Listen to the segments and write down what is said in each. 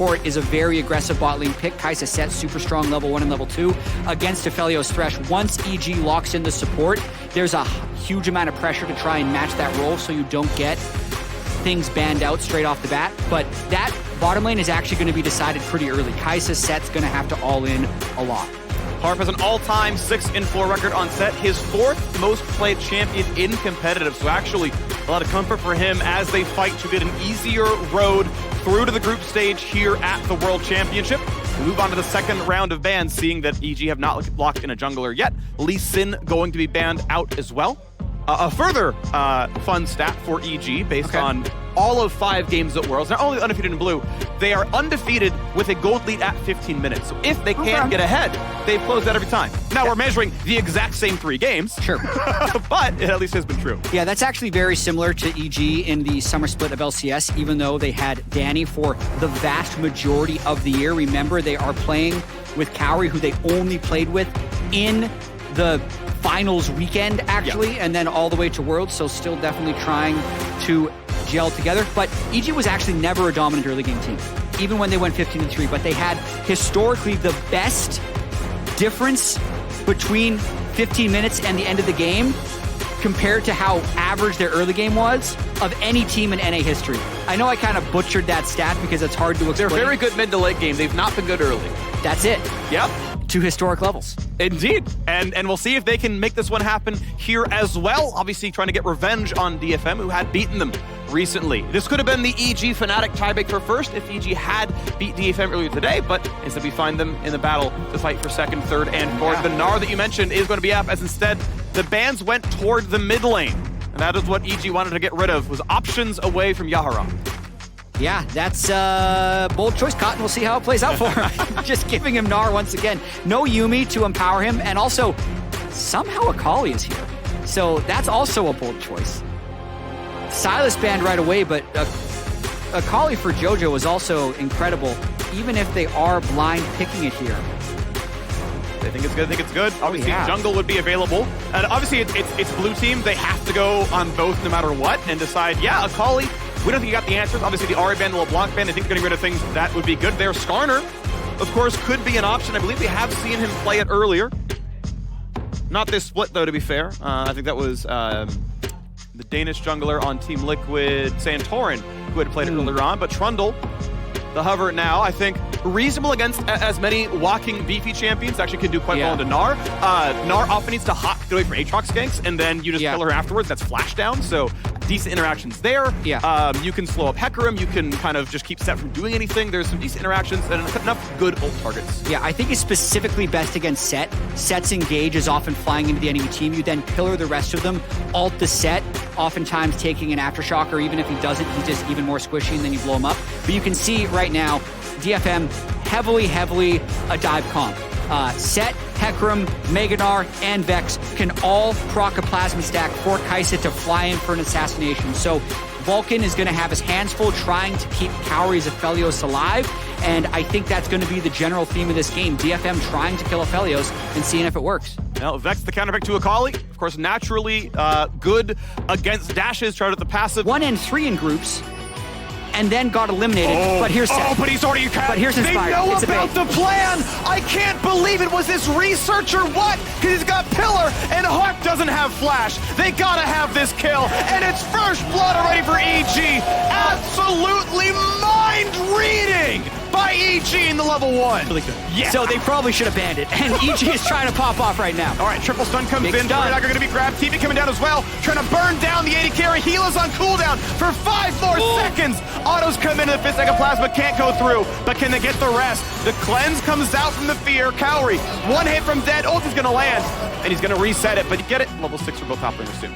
support is a very aggressive bot lane pick. Kai'Sa set super strong level 1 and level 2 against Aphelios Thresh. Once EG locks in the support, there's a huge amount of pressure to try and match that role so you don't get things banned out straight off the bat. But that bottom lane is actually going to be decided pretty early. Kai'Sa's set's going to have to all in a lot. Harp has an all-time 6-4 record on set, his 4th most played champion in competitive, so actually a lot of comfort for him as they fight to get an easier road through to the group stage here at the World Championship. We move on to the second round of bans, seeing that EG have not locked in a jungler yet. Lee Sin going to be banned out as well. A further fun stat for EG based on all of 5 games at Worlds. Not only undefeated in blue, they are undefeated with a gold lead at 15 minutes. So if they can get ahead, they've closed that every time. Now we're measuring the exact same 3 games. Sure. But it at least has been true. Yeah, that's actually very similar to EG in the summer split of LCS, even though they had Danny for the vast majority of the year. Remember, they are playing with Cowrie, who they only played with in the finals weekend, actually, and then all the way to Worlds, so still definitely trying to gel together. But EG was actually never a dominant early game team, even when they went 15-3, but they had historically the best difference between 15 minutes and the end of the game compared to how average their early game was of any team in NA history. I know I kind of butchered that stat because it's hard to explain. They're very good mid to late game. They've not been good early. That's it. Yep. To historic levels. Indeed. And we'll see if they can make this one happen here as well. Obviously trying to get revenge on DFM, who had beaten them recently. This could have been the EG Fnatic tiebreak for first if EG had beat DFM earlier today, but instead we find them in the battle to fight for second, third, and fourth. The Gnar that you mentioned is going to be up, as instead the bans went toward the mid lane. And that is what EG wanted to get rid of, was options away from Yahara. Yeah, that's a bold choice, Cotton. We'll see how it plays out for him. Just giving him Gnar once again. No Yuumi to empower him, and also somehow Akali is here. So that's also a bold choice. Silas banned right away, but Akali for JoJo is also incredible, even if they are blind picking it here. They think it's good. I think it's good. Obviously, jungle would be available. And obviously, it's blue team. They have to go on both no matter what and decide, yeah, Akali, we don't think you got the answers. Obviously, the Ahri ban, the LeBlanc ban, I think getting rid of things that would be good there. Skarner, of course, could be an option. I believe we have seen him play it earlier. Not this split, though, to be fair. I think that was the Danish jungler on Team Liquid, Santorin, who had played it earlier on. But Trundle, the hover now, I think, reasonable against as many walking beefy champions. Actually could do quite well into Gnar. Gnar often needs to hop, get away from Aatrox ganks, and then you just kill her afterwards. That's flash down, so decent interactions there. You can slow up Hecarim. You can kind of just keep Set from doing anything. There's some decent interactions and enough good ult targets. Yeah, I think it's specifically best against Set. Set's engage is often flying into the enemy team. You then pillar the rest of them, ult the Set, oftentimes taking an aftershock, or even if he doesn't, he's just even more squishy and then you blow him up. But you can see right now, DFM heavily a dive comp. Set, Hecarim, Mega Gnar, and Vex can all proc a plasma stack for Kai'Sa to fly in for an assassination. So Vulcan is going to have his hands full trying to keep Cowrie's Aphelios alive, and I think that's going to be the general theme of this game. DFM trying to kill Aphelios and seeing if it works. Now, Vex the counterpick to Akali. Of course, naturally good against dashes, tried with the passive. 1 and 3 in groups, and then got eliminated. But here's Set. But he's already But here's Inspired. They know it's about the plan. I can't believe it. Was this researcher what? Because he's got Pillar and Harp doesn't have Flash. They gotta have this kill, and it's first blood already for EG. Absolutely mind reading by EG in the level 1. Really good. Yeah. So they probably should have banned it, and EG is trying to pop off right now. All right, triple stun comes Big in. Dagger going to be grabbed. TV coming down as well, trying to burn down the AD carry. Heala's on cooldown for 5 more seconds. Autos come into the 5th second plasma, can't go through, but can they get the rest? The cleanse comes out from the fear. Cowrie, 1 hit from dead. Ult is going to land, and he's going to reset it, but you get it. Level 6 for both top laners soon.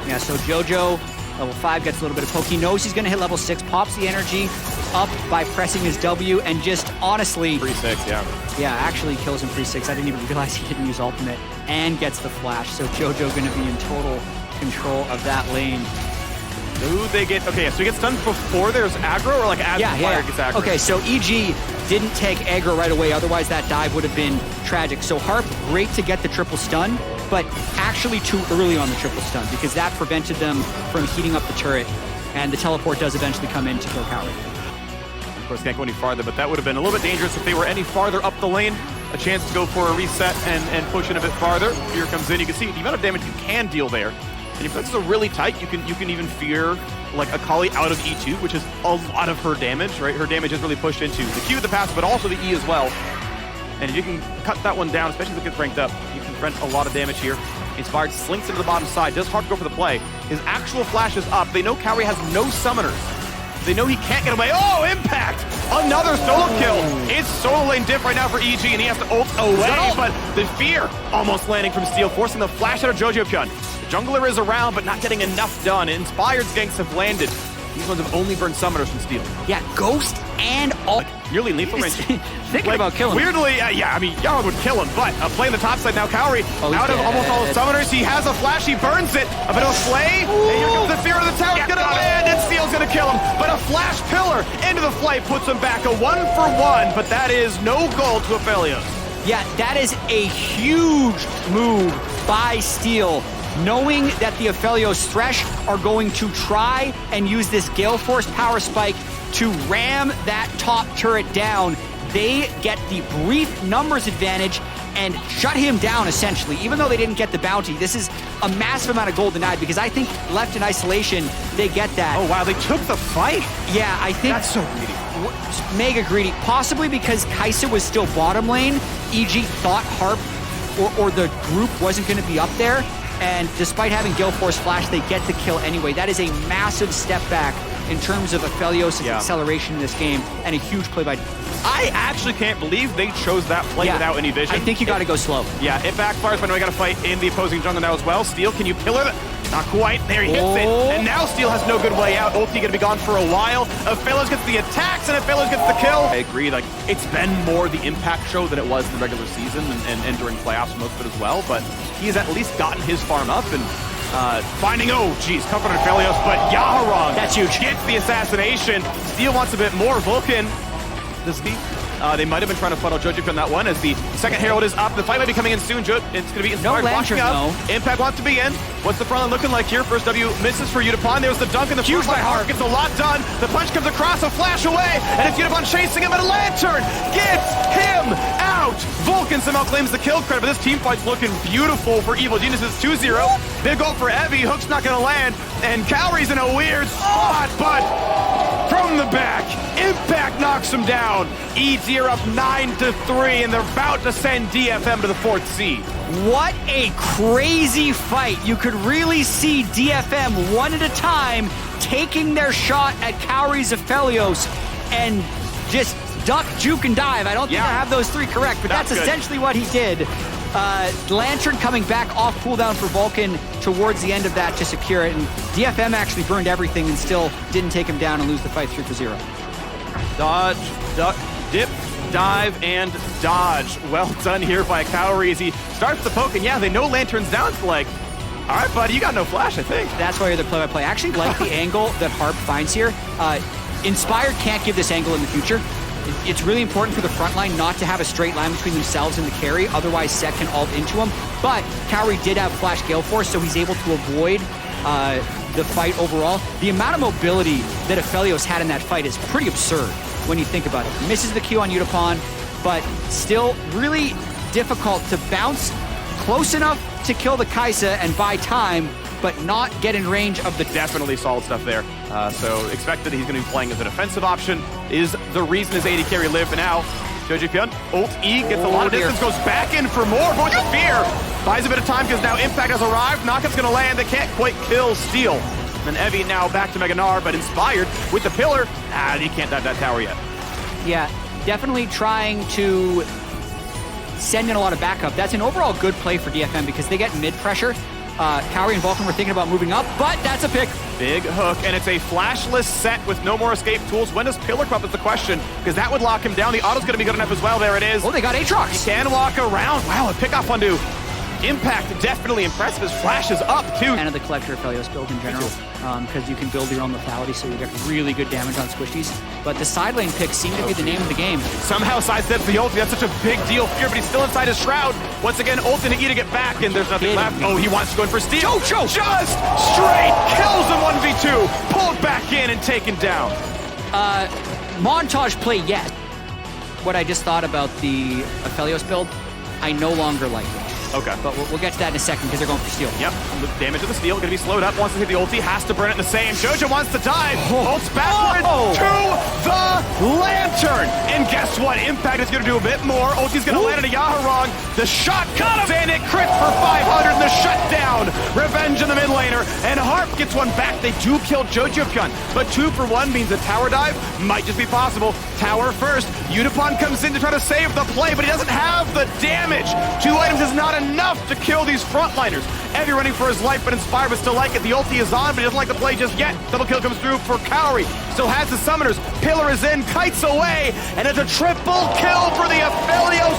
Yeah, so JoJo, level 5, gets a little bit of poke. He knows he's going to hit level 6, pops the energy up by pressing his W, and just honestly... Pre-6, Yeah, actually kills him pre-6. I didn't even realize he didn't use ultimate, and gets the flash. So JoJo going to be in total control of that lane. Ooh, they get... Okay, so he gets stunned before there's aggro, or like as the player gets aggro? Okay, so EG didn't take aggro right away, otherwise that dive would have been tragic. So Harp, great to get the triple stun, but actually too early on the triple stun, because that prevented them from heating up the turret, and the teleport does eventually come in to kill Cowrie. Of course, can't go any farther, but that would have been a little bit dangerous if they were any farther up the lane. A chance to go for a reset and push in a bit farther. Here comes in. You can see the amount of damage you can deal there. And if that's really tight, you can even fear like Akali out of E2, which is a lot of her damage, right? Her damage is really pushed into the Q, the passive, but also the E as well. And if you can cut that one down, especially if it gets ranked up, you can prevent a lot of damage here. Inspired slinks into the bottom side, does hard to go for the play. His actual flash is up. They know Kaori has no summoners. They know he can't get away. Oh, impact! Another solo kill. It's solo lane diff right now for EG, and he has to ult away, but the fear almost landing from Steel, forcing the flash out of JOJO Pyun. The jungler is around, but not getting enough done. Inspired's ganks have landed. These ones have only burned summoners from Steel. Yeah, Ghost and all. Nearly lethal range. Thinking about killing him. Weirdly, yeah, I mean, Yara would kill him, but playing the top side now, Kaori, out of almost all the summoners, he has a flash, he burns it. A bit of a flay, and here comes the fear of the tower, gonna land, and Steel's gonna kill him. But a flash pillar into the flay puts him back, a 1-for-1, but that is no goal to Aphelios. Yeah, that is a huge move by Steel, knowing that the Aphelios Thresh are going to try and use this Gale Force power spike to ram that top turret down. They get the brief numbers advantage and shut him down, essentially. Even though they didn't get the bounty, this is a massive amount of gold denied, because I think left in isolation, they get that. Oh, wow, they took the fight? Yeah, I think... That's so greedy. Mega greedy. Possibly because Kai'Sa was still bottom lane. EG thought Harp or the group wasn't going to be up there. And despite having Gale Force Flash, they get the kill anyway. That is a massive step back in terms of Aphelios' acceleration in this game, and a huge play by... I actually can't believe they chose that play without any vision. I think you got to go slow. Yeah, it backfires, but now we got to fight in the opposing jungle now as well. Steel, can you pillar that? Not quite. There he hits it. And now Steel has no good way out. Ulti going to be gone for a while. Aphelios gets the attacks, and Aphelios gets the kill. I agree. Like, it's been more the impact show than it was the regular season and during playoffs most of it as well. But he's at least gotten his farm up and finding, comfort on Aphelios, but Yaharong. That's huge. Gets the assassination. Steel wants a bit more. Vulcan. They might have been trying to funnel JOJO on that one as the second Herald is up. The fight might be coming in soon. It's going to be Inspired blocking up. Impact wants to be in. What's the front line looking like here? First W misses for Unipon. There's the dunk in the huge by Harp. Gets a lot done. The punch comes across, a flash away, and it's Unipon chasing him, and a lantern gets him out. Vulcan somehow claims the kill credit, but this team fight's looking beautiful for Evil Geniuses. 2-0. Big goal for Evie. Hook's not going to land, and Kaori's in a weird spot, but from the back, Impact knocks him down. EG are up 9-3, and they're about to send DFM to the 4th seed. What a crazy fight. You could really see DFM one at a time taking their shot at Kaori's Aphelios and just duck, juke, and dive. I don't think I have those three correct, but that's essentially what he did. Lantern coming back off cooldown for Vulcan towards the end of that to secure it, and DFM actually burned everything and still didn't take him down and lose the fight 3-0. Dodge, duck, dip, dive, and dodge. Well done here by Kaori as he starts the poke, and they know Lantern's down. It's like, all right, buddy, you got no flash, I think. That's why you're the play-by-play. I actually like the angle that Harp finds here. Inspired can't give this angle in the future. It's really important for the front line not to have a straight line between themselves and the carry, otherwise Set can ult into him. But Kaori did have Flash Gale Force, so he's able to avoid the fight overall. The amount of mobility that Aphelios had in that fight is pretty absurd when you think about it. Misses the Q on Unipon, but still really difficult to bounce close enough to kill the Kai'Sa and buy time, but not get in range of the... Definitely solid stuff there. So expect that he's going to be playing as a defensive option. Is the reason his AD carry lived. Now, JOJO Pyun, ult E, gets a lot of distance, goes back in for more. Voice of Fear buys a bit of time because now Impact has arrived. Knockup's going to land. They can't quite kill Steel. And Evie now back to Meganar, but Inspired with the pillar. He can't dive that tower yet. Yeah, definitely trying to send in a lot of backup. That's an overall good play for DFM because they get mid pressure. Kaori and Vulcan were thinking about moving up, but that's a pick. Big hook, and it's a flashless Set with no more escape tools. When does Pillar come up is the question, because that would lock him down. The auto's going to be good enough as well. There it is. Oh, they got Aatrox. He can walk around. Wow, a pick off onto Impact. Definitely impressive. His flash is up, too. And of the Collector Aphelios build in general, because you can build your own lethality, so you get really good damage on squishies. But the side lane picks seem to be the name of the game. Somehow sidesteps the ulti. That's such a big deal. Fear, but he's still inside his shroud. Once again, ult into E to get back, and there's nothing left. Oh, he wants to go in for Steel. JOJO just straight kills him 1v2. Pulled back in and taken down. montage play yet. What I just thought about the Aphelios build, I no longer like it. Okay. But we'll get to that in a second because they're going for steal. Yep, the damage of the steal, gonna be slowed up, wants to hit the ulti, has to burn it in the same. JoJo wants to dive, ults backward to the lantern. And guess what? Impact is gonna do a bit more. Ulti's gonna land on a Yaharong. The shot comes in, it crits for 500, and the shutdown. Revenge in the mid laner, and Harp gets one back. They do kill JoJo, but 2 for 1 means a tower dive might just be possible. Tower first, Unipon comes in to try to save the play, but he doesn't have the damage. 2 items is not enough to kill these frontliners. Evie running for his life, but Inspire would still like it. The ulti is on, but he doesn't like the play just yet. Double kill comes through for Kaori. Still has the summoners. Pillar is in, kites away, and it's a triple kill for the Aphelios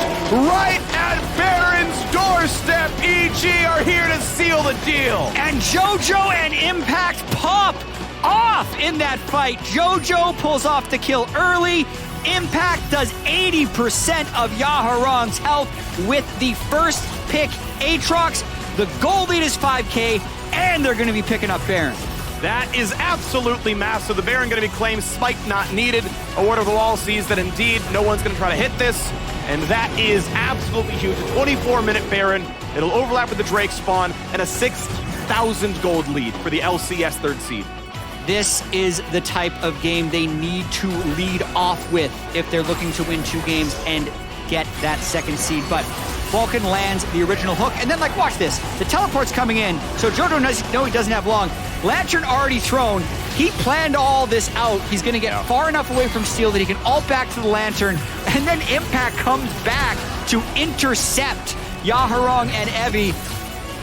right at Baron's doorstep. EG are here to seal the deal. And JoJo and Impact pop off in that fight. JoJo pulls off the kill early. Impact does 80% of Yaharong's health with the first pick Aatrox. The goal lead is 5K, and they're going to be picking up Baron. That is absolutely massive. The Baron going to be claimed spike not needed. Award of the Wall sees that indeed no one's going to try to hit this, and that is absolutely huge. A 24-minute Baron. It'll overlap with the Drake spawn, and a 6,000 gold lead for the LCS third seed. This is the type of game they need to lead off with if they're looking to win 2 games and get that second seed. But Vulcan lands the original hook, and then, like, watch this. The teleport's coming in, so JoJo knows he doesn't have long. Lantern already thrown. He planned all this out. He's going to get far enough away from Steel that he can ult back to the Lantern, and then Impact comes back to intercept Yaharong and Evie.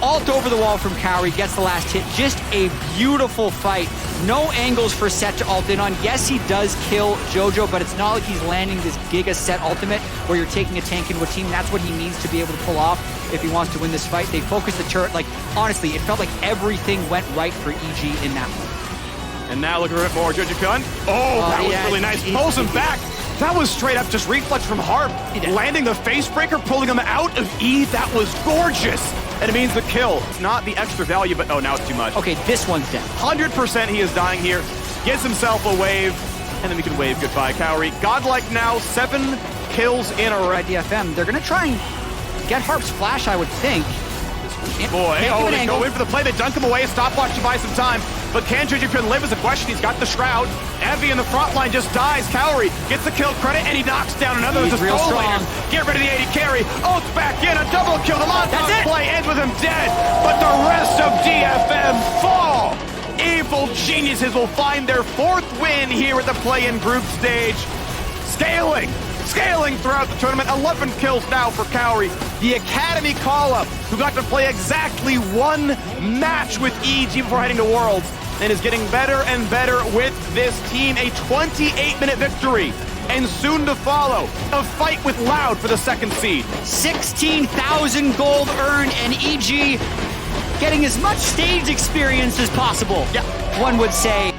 Ult over the wall from Kaori, gets the last hit. Just a beautiful fight. No angles for Set to ult in on. Yes, he does kill JoJo, but it's not like he's landing this Giga Set ultimate where you're taking a tank into a team. That's what he needs to be able to pull off if he wants to win this fight. They focus the turret. Like, honestly, it felt like everything went right for EG in that one. And now looking for it more, JoJo. Oh, that was really nice. Pulls him back. That was straight up just reflex from Harp. Landing the face breaker, pulling him out of E. That was gorgeous. And it means the kill. It's not the extra value, but oh, now it's too much. Okay, this one's dead. 100% he is dying here. Gets himself a wave, and then we can wave goodbye, Kaori. Godlike now, 7 kills in a row. DFM, they're gonna try and get Harp's flash, I would think. Boy, they go in for the play. They dunk him away. Stopwatch to buy some time. But can JoJo live is a question. He's got the Shroud. Evie in the front line just dies. Kaori gets the kill credit, and he knocks down another. He's real strong. Get rid of the AD carry. Ult's back in. A double kill. The montage play ends with him dead. But the rest of DFM fall. Evil geniuses will find their 4th win here at the play-in group stage. Scaling throughout the tournament. 11 kills now for Kaori. The Academy call-up, who got to play exactly 1 match with EG before heading to Worlds, and is getting better and better with this team. A 28-minute victory, and soon to follow, a fight with Loud for the 2nd seed. 16,000 gold earned, and EG getting as much stage experience as possible. Yeah. One would say.